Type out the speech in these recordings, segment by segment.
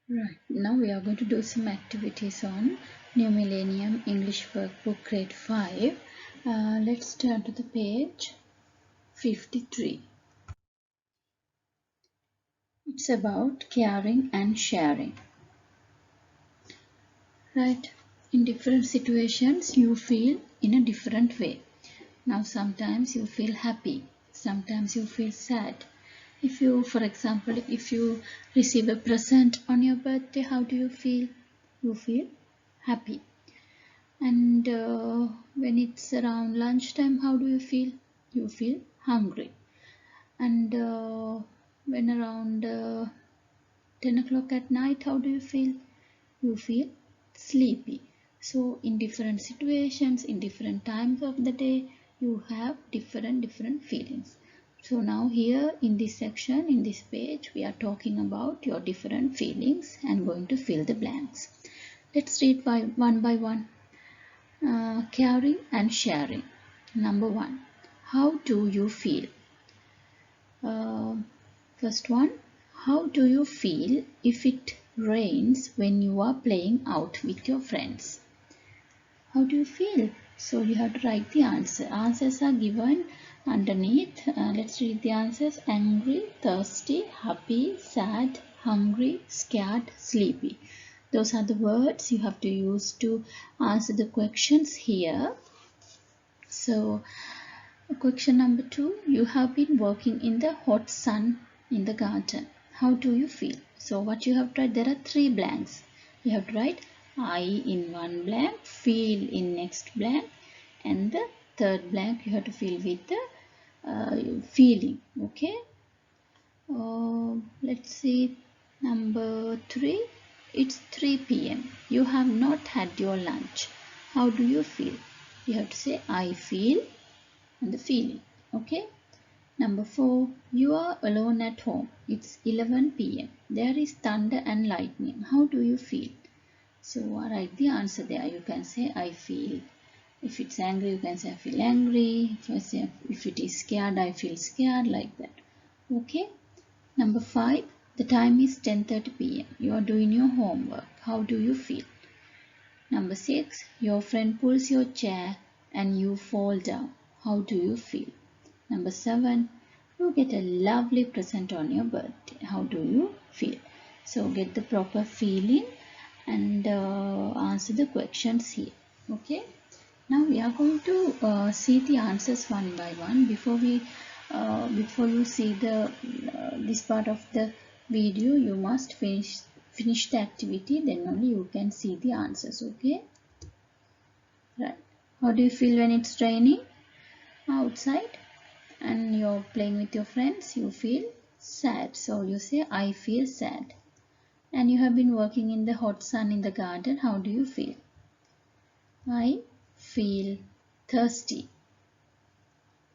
Right, now we are going to do some activities on New Millennium English Workbook Grade 5. Let's turn to the page 53. It's about caring and sharing. Right, in different situations you feel in a different way. Now sometimes you feel happy, sometimes you feel sad. If you, for example, if you receive a present on your birthday, how do you feel? You feel happy. And when it's around lunchtime, how do you feel? You feel hungry. And when around 10 o'clock at night, how do you feel? You feel sleepy. So in different situations, in different times of the day, you have different feelings. So now here in this section, in this page, we are talking about your different feelings and going to fill the blanks. Let's read by one. Caring and sharing. Number one, how do you feel? Uh, First one, how do you feel if it rains when you are playing out with your friends? How do you feel? So you have to write the answer. Answers are given underneath. Let's read the answers. Angry, thirsty, happy, sad, hungry, scared, sleepy. Those are the words you have to use to answer the questions here. So, question number 2, you have been working in the hot sun in the garden. How do you feel? So, what you have to write, there are 3 blanks. You have to write I in one blank, feel in next blank, and the third blank you have to fill with the feeling. Okay. Let's see. Number 3, it's 3 p.m. You have not had your lunch. How do you feel? You have to say I feel and the feeling. Okay. Number 4, you are alone at home. It's 11 p.m. There is thunder and lightning. How do you feel? So write the answer there. You can say I feel. If it's angry, you can say I feel angry. If it is scared, I feel scared, like that. Okay. Number 5, the time is 10:30 p.m. You are doing your homework. How do you feel? Number 6, your friend pulls your chair and you fall down. How do you feel? Number 7, you get a lovely present on your birthday. How do you feel? So get the proper feeling and answer the questions here. Okay. Now we are going to see the answers one by one. Before you see the this part of the video, you must finish the activity. Then only you can see the answers. Okay. Right. How do you feel when it's raining outside and you're playing with your friends? You feel sad. So you say I feel sad. And you have been working in the hot sun in the garden. How do you feel? I feel thirsty.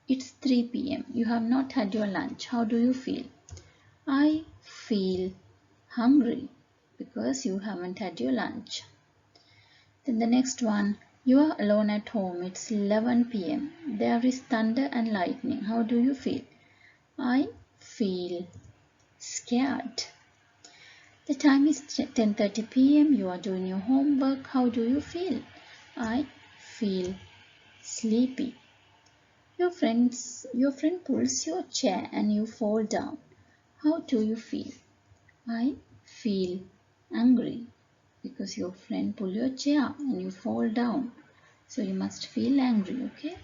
It's 3 p.m. You have not had your lunch. How do you feel? I feel hungry because you haven't had your lunch. Then the next one, you are alone at home. It's 11 p.m. There is thunder and lightning. How do you feel? I feel scared. The time is 10:30 p.m. You are doing your homework. How do you feel? I feel sleepy. Your friend pulls your chair and you fall down. How do you feel? I feel angry because your friend pulled your chair and you fall down. So you must feel angry, okay?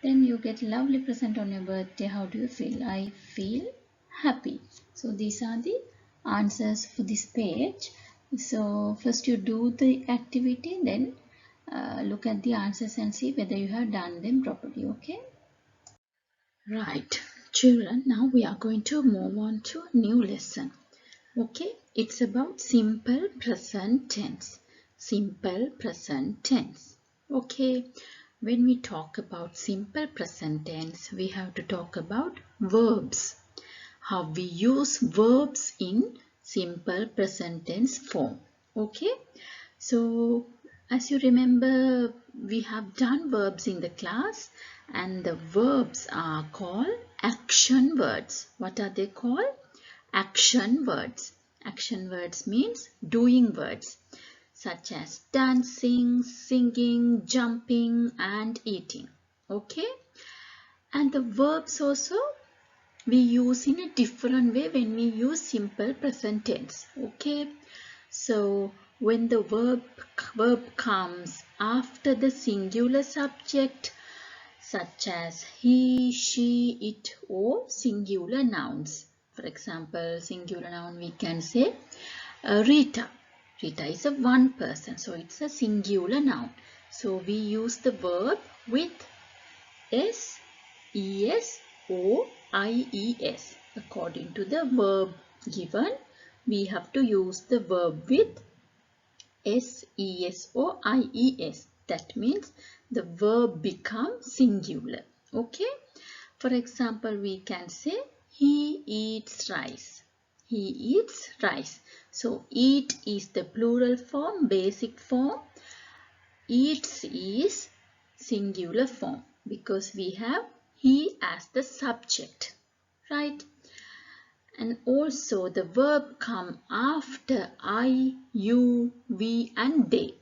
Then you get a lovely present on your birthday. How do you feel? I feel happy. So these are the answers for this page. So first you do the activity, then look at the answers and see whether you have done them properly, okay? Right, children, now we are going to move on to a new lesson. Okay, it's about simple present tense. Simple present tense. Okay, when we talk about simple present tense, we have to talk about verbs. How we use verbs in simple present tense form. Okay, so as you remember, we have done verbs in the class, and the verbs are called action words. What are they called? Action words. Action words means doing words such as dancing, singing, jumping and eating. Okay? And the verbs also we use in a different way when we use simple present tense. Okay? So when the verb comes after the singular subject such as he, she, it or singular nouns. For example, singular noun we can say Rita. Rita is a one person, so it's a singular noun. So we use the verb with S, ES or IES. According to the verb given, we have to use the verb with S, ES or IES. That means the verb becomes singular. Okay. For example, we can say he eats rice. He eats rice. So eat is the plural form, basic form. Eats is singular form because we have he as the subject. Right? And also the verb come after I, you, we and they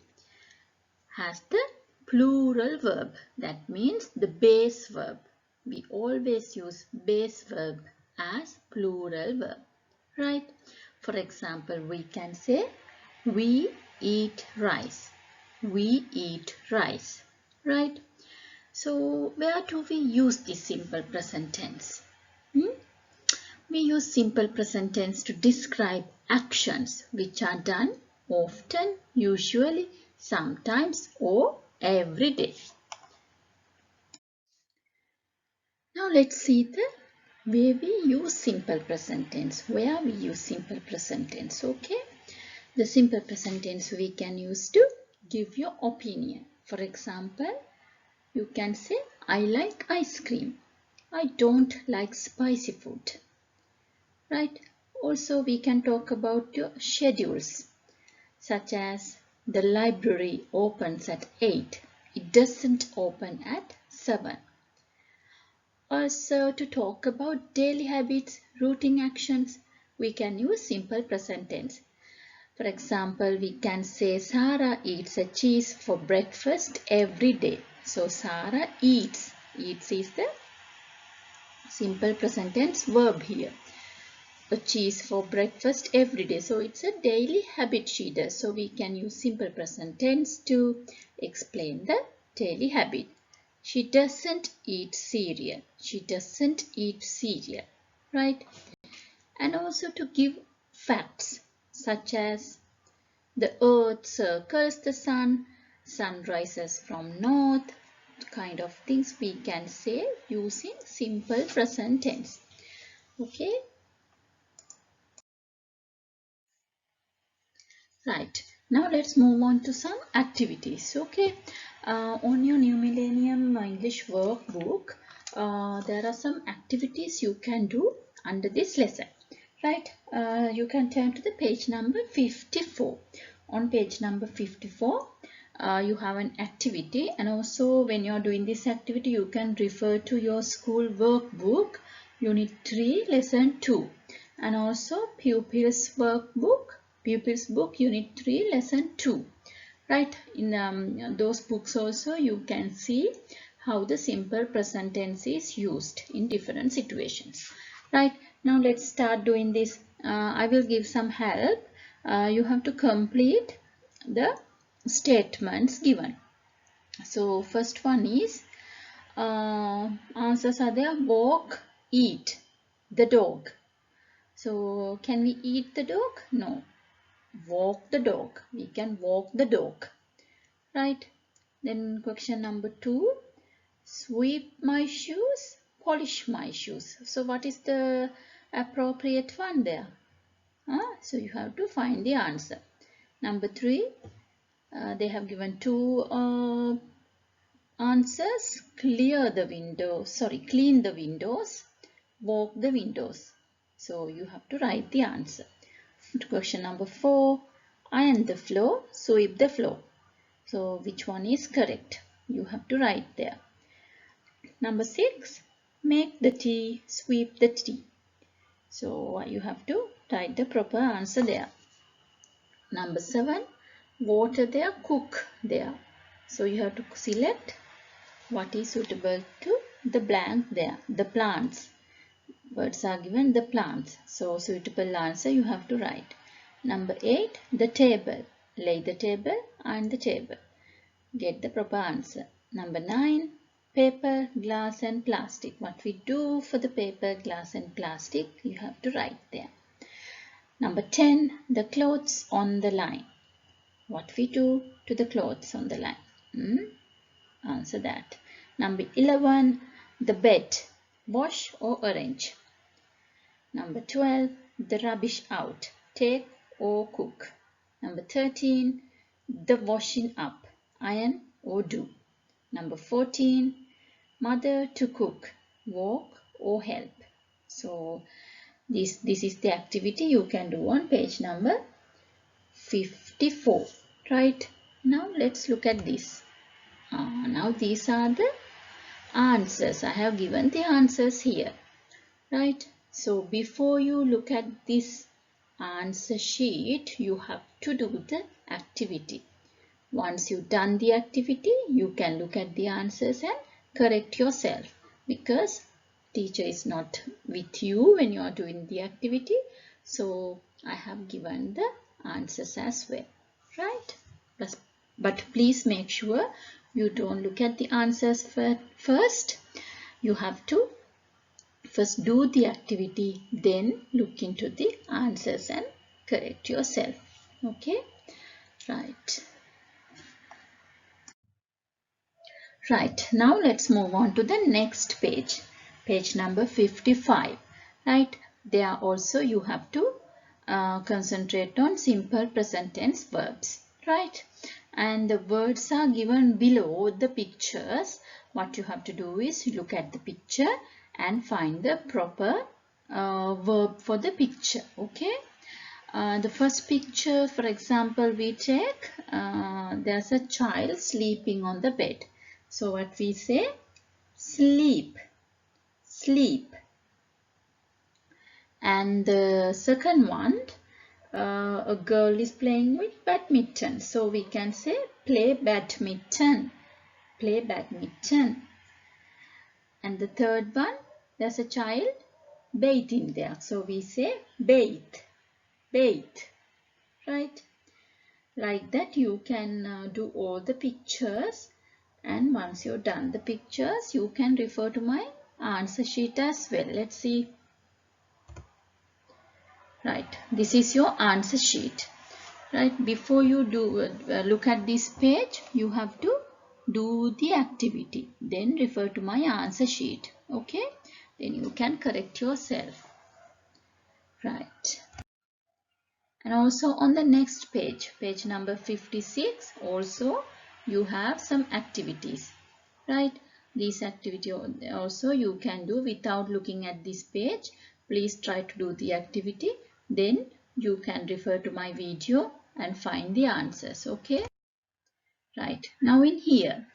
has the plural verb. That means the base verb. We always use base verb as plural verb. Right? For example, we can say we eat rice. We eat rice. Right? So where do we use this simple present tense? We use simple present tense to describe actions which are done often, usually, sometimes or every day. Now let's see the way we use simple present tense. Where we use simple present tense, okay? The simple present tense we can use to give your opinion. For example, you can say, I like ice cream. I don't like spicy food. Right? Also, we can talk about your schedules, such as the library opens at 8. It doesn't open at 7. Also, to talk about daily habits, routine actions, we can use simple present tense. For example, we can say Sarah eats a cheese for breakfast every day. So, Sarah eats. Eats is the simple present tense verb here. A cheese for breakfast every day. So it's a daily habit she does. So we can use simple present tense to explain the daily habit. She doesn't eat cereal. She doesn't eat cereal. Right? And also to give facts such as the earth circles the sun rises from north, kind of things we can say using simple present tense. Okay? Right, now let's move on to some activities. Okay, on your New Millennium English workbook, there are some activities you can do under this lesson. Right, you can turn to the page number 54. On page number 54, you have an activity, and also when you are doing this activity, you can refer to your school workbook, Unit 3, Lesson 2, and also Pupils Workbook. Pupils book unit 3 lesson 2. Right, in those books also you can see how the simple present tense is used in different situations. Right, now let's start doing this. I will give some help. You have to complete the statements given. So first one is answers are there: walk, eat, the dog. So can we eat the dog? No. Walk the dog. We can walk the dog. Right. Then question number 2. Sweep my shoes, polish my shoes. So what is the appropriate one there? So you have to find the answer. Number 3. They have given 2 answers. Clear the window. Sorry, clean the windows. Walk the windows. So you have to write the answer. Question number 4. Iron the floor, sweep the floor. So which one is correct? You have to write there. Number 6. Make the tea, sweep the tea. So you have to Write the proper answer there. Number 7, water there, cook there. So you have to select what is suitable to the blank there, the plants. Words are given, the plants. So suitable answer you have to write. Number 8, the table. Lay the table and the table. Get the proper answer. Number 9, paper, glass and plastic. What we do for the paper, glass and plastic, you have to write there. Number 10, the clothes on the line. What we do to the clothes on the line? Answer that. Number 11, the bed. Wash or arrange. Number 12, the rubbish out. Take or cook. Number 13, the washing up. Iron or do. Number 14, mother to cook. Walk or help. So this is the activity you can do on page number 54. Right. Now let's look at this. Now these are the answers. I have given the answers here. Right. So before you look at this answer sheet, you have to do the activity. Once you've done the activity, you can look at the answers and correct yourself, because teacher is not with you when you are doing the activity. So I have given the answers as well. Right. But please make sure you don't look at the answers first. You have to first do the activity, then look into the answers and correct yourself. Okay. Right. Right. Now let's move on to the next page. Page number 55. Right. There also you have to concentrate on simple present tense verbs. Right. And the words are given below the pictures. What you have to do is look at the picture and find the proper verb for the picture. Okay. The first picture, for example, we take, there's a child sleeping on the bed. So what we say? Sleep. Sleep. And the second one, a girl is playing with badminton. So we can say play badminton. Play badminton. And the third one, there's a child bathing there. So we say bathe. Bathe. Right? Like that you can do all the pictures, and once you've done the pictures, you can refer to my answer sheet as well. Let's see. Right, this is your answer sheet. Right, before you do look at this page, you have to do the activity, then refer to my answer sheet. Okay, then you can correct yourself. Right. And also on the next page, page number 56, also you have some activities. Right. These activity also you can do without looking at this page. Please try to do the activity. Then you can refer to my video and find the answers. Okay. Right. Now in here,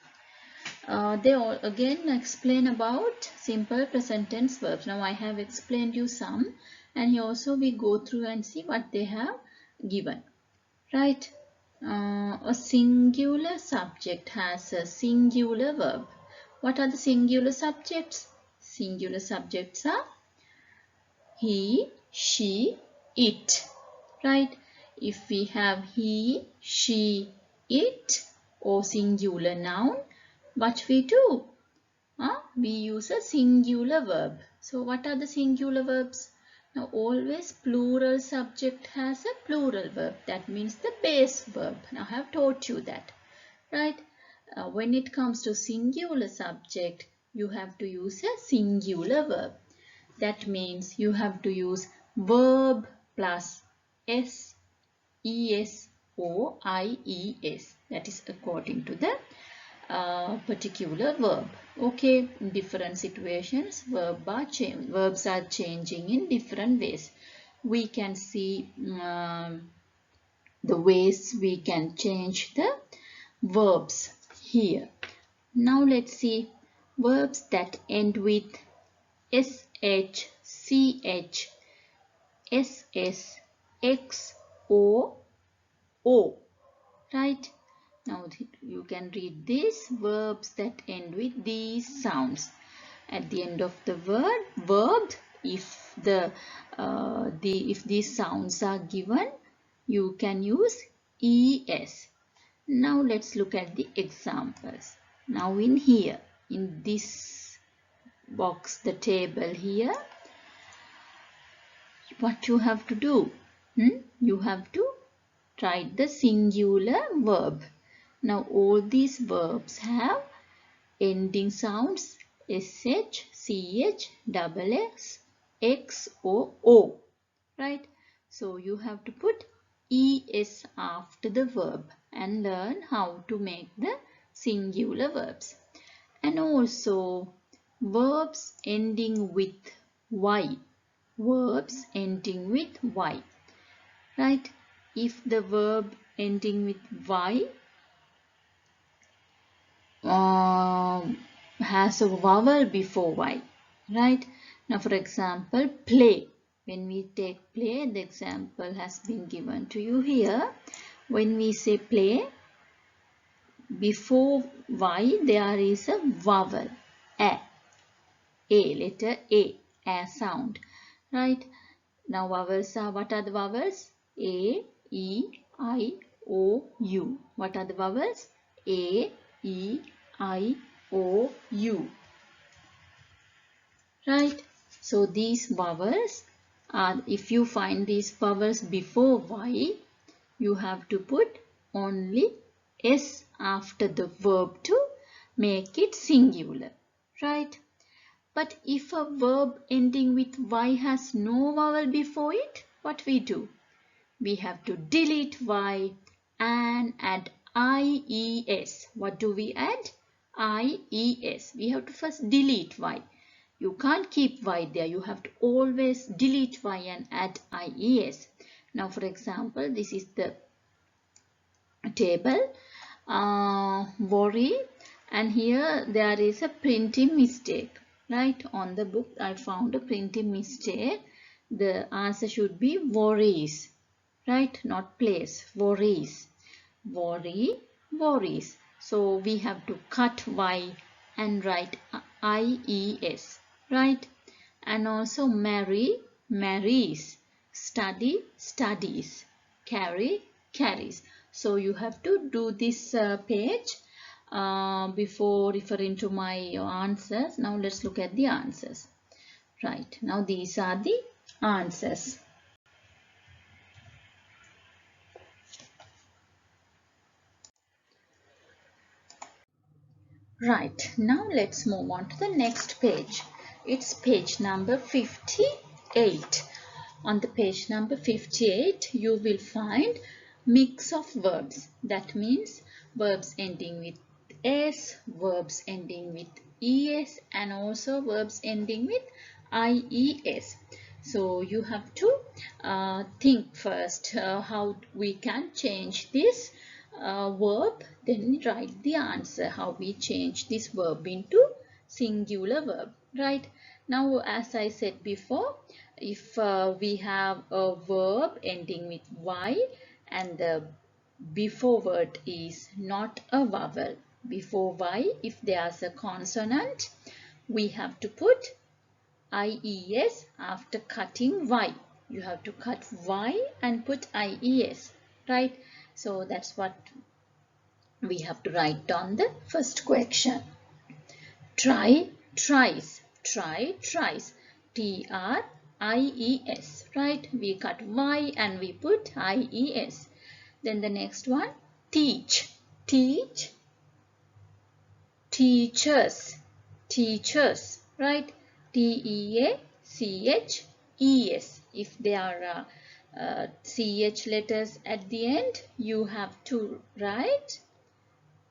they all again explain about simple present tense verbs. Now I have explained you some, and here also we go through and see what they have given. Right. A singular subject has a singular verb. What are the singular subjects? Singular subjects are he, she, it. Right? If we have he, she, it or singular noun, what we do? We use a singular verb. So what are the singular verbs? Now always plural subject has a plural verb. That means the base verb. Now I have taught you that. Right? When it comes to singular subject, you have to use a singular verb. That means you have to use verb plus s, es or ies. That is according to the particular verb. Okay, in different situations, verbs are changing in different ways. We can see the ways we can change the verbs here. Now let's see verbs that end with sh, ch, SSXOO. Right? Now you can read these verbs that end with these sounds. At the end of the verb, if if these sounds are given, you can use es. Now let's look at the examples. Now in here, in this box, the table here, what you have to do? You have to write the singular verb. Now all these verbs have ending sounds sh, ch, double s, x, o. Right? So you have to put es after the verb and learn how to make the singular verbs. And also verbs ending with y. Verbs ending with y. Right? If the verb ending with y has a vowel before y. Right? Now for example, play. When we take play, the example has been given to you here. When we say play, before y there is a vowel, a letter a sound. Right? Now vowels are, what are the vowels? A, E, I, O, U. What are the vowels? A, E, I, O, U. Right? So these vowels are, if you find these vowels before y, you have to put only s after the verb to make it singular. Right? But if a verb ending with y has no vowel before it, what we do? We have to delete y and add ies. What do we add? Ies. We have to first delete y. You can't keep y there. You have to always delete y and add ies. Now, for example, this is the table. Worry. And here there is a printing mistake. Right? On the book, I found a printing mistake. The answer should be worries. Right? Not place. Worries. Worry, worries. So we have to cut y and write ies. Right? And also marry, marries. Study, studies. Carry, carries. So you have to do this page before referring to my answers. Now let's look at the answers. Right. Now these are the answers. Right, now let's move on to the next page. It's page number 58. On the page number 58, you will find mix of verbs. That means verbs ending with s, verbs ending with es, and also verbs ending with ies. So you have to think first how we can change this verb, then write the answer how we change this verb into singular verb. Right? Now, as I said before, if we have a verb ending with y and the before word is not a vowel, before y, if there's a consonant, we have to put ies after cutting y. You have to cut y and put ies. Right? So that's what we have to write on the first question. Try, tries. Try, tries. T-R-I-E-S. Right? We cut Y and we put I-E-S. Then the next one, teach. Teach, teachers. Teachers. Right? T-E-A-C-H-E-S. If there are CH letters at the end, you have to write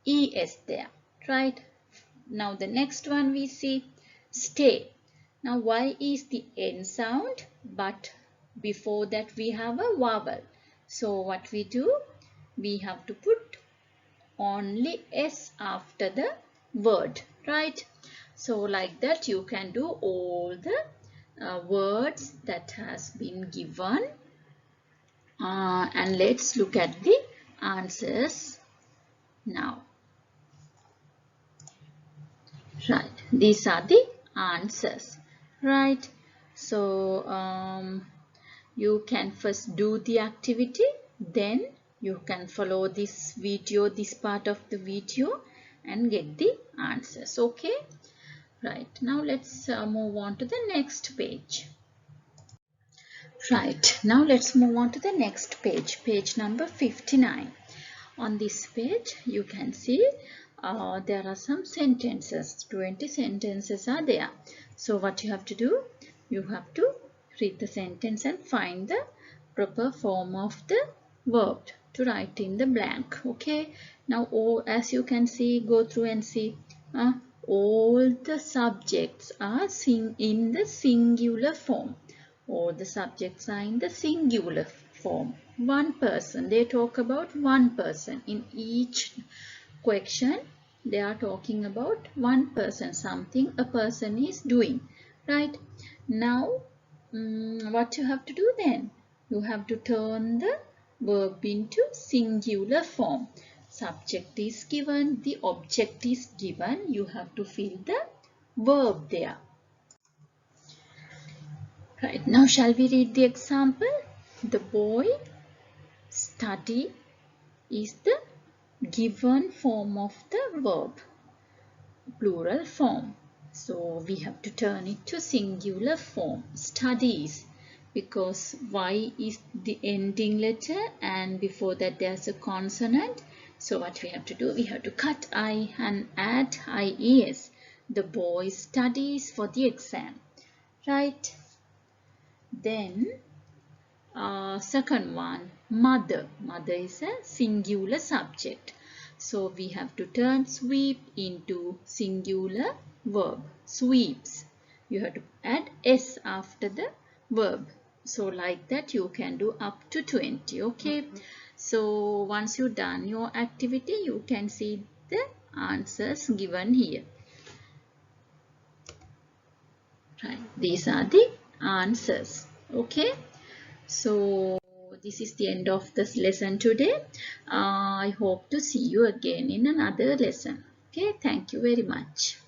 ES there. Right? Now the next one we see stay. Now Y is the end sound, but before that we have a vowel. So what we do? We have to put only S after the word. Right? So like that you can do all the words that has been given, and let's look at the answers now. Right, these are the answers. Right, so you can first do the activity, then you can follow this video, this part of the video, and get the answers. Okay, right, now let's move on to the next page. Right, now let's move on to the next page, page number 59. On this page, you can see there are some sentences. 20 sentences are there. So what you have to do? You have to read the sentence and find the proper form of the verb to write in the blank. Okay. Now, as you can see, go through and see. All the subjects are in the singular form. All the subjects are in the singular form. One person, they talk about one person. In each question, they are talking about one person, something a person is doing. Right? Now, what you have to do then? You have to turn the verb into singular form. Subject is given, the object is given. You have to fill the verb there. Right, now shall we read the example? The boy study is the given form of the verb, plural form. So we have to turn it to singular form, studies, because Y is the ending letter and before that there's a consonant. So what we have to do? We have to cut I and add IES. The boy studies for the exam. Right? Then second one, mother. Mother is a singular subject. So we have to turn sweep into singular verb. Sweeps. You have to add S after the verb. So like that you can do up to 20. Okay. So once you've done your activity, you can see the answers given here. Right. These are the answers. Okay. So this is the end of this lesson today. I hope to see you again in another lesson. Okay, thank you very much.